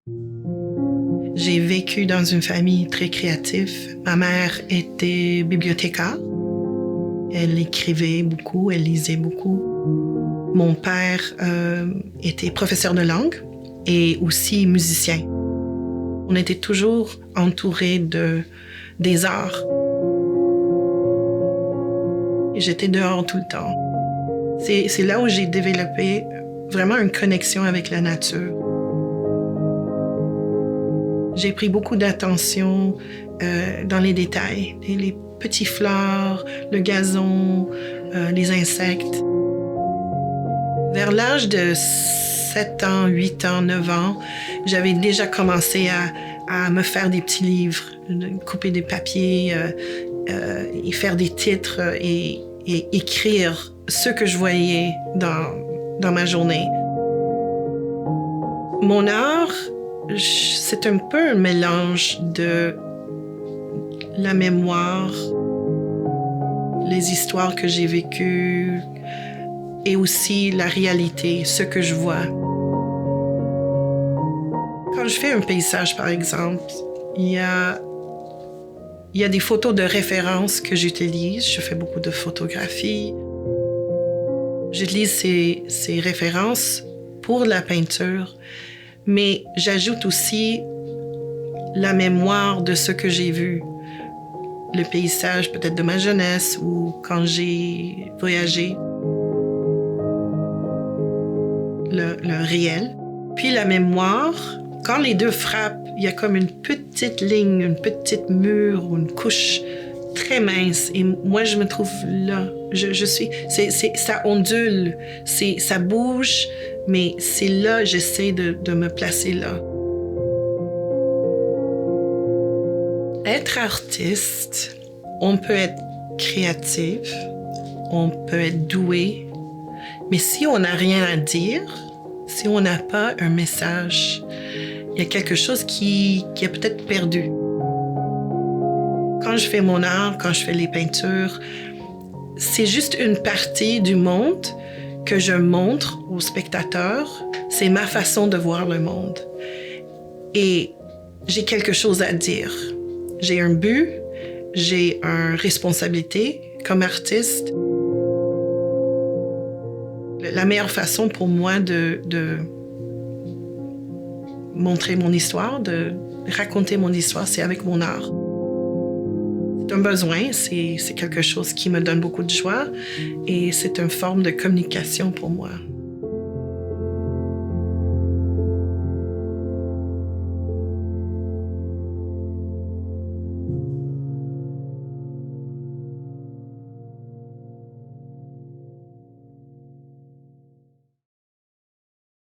J'ai vécu dans une famille très créative. Ma mère était bibliothécaire. Elle écrivait beaucoup, elle lisait beaucoup. Mon père était professeur de langue et aussi musicien. On était toujours entourés des arts. J'étais dehors tout le temps. C'est là où j'ai développé vraiment une connexion avec la nature. J'ai pris beaucoup d'attention dans les détails, les petites fleurs, le gazon, les insectes. Vers l'âge de 7 ans, 8 ans, 9 ans, j'avais déjà commencé à me faire des petits livres, couper des papiers et faire des titres et écrire ce que je voyais dans ma journée. Mon art, c'est un peu un mélange de la mémoire, les histoires que j'ai vécues et aussi la réalité, ce que je vois. Quand je fais un paysage, par exemple, il y a des photos de référence que j'utilise. Je fais beaucoup de photographies. J'utilise ces références pour la peinture, mais j'ajoute aussi la mémoire de ce que j'ai vu. Le paysage peut-être de ma jeunesse ou quand j'ai voyagé. Le réel. Puis la mémoire, quand les deux frappent, il y a comme une petite ligne, une petite mur ou une couche très mince. Et moi, je me trouve là. Je suis... ça ondule, ça bouge, mais c'est là, j'essaie de me placer là. Être artiste, on peut être créatif, on peut être doué, mais si on n'a rien à dire, si on n'a pas un message, il y a quelque chose qui est peut-être perdu. Quand je fais mon art, quand je fais les peintures, c'est juste une partie du monde que je montre aux spectateurs. C'est ma façon de voir le monde. Et j'ai quelque chose à dire. J'ai un but, j'ai une responsabilité comme artiste. La meilleure façon pour moi de montrer mon histoire, de raconter mon histoire, c'est avec mon art. C'est un besoin, c'est quelque chose qui me donne beaucoup de joie et c'est une forme de communication pour moi.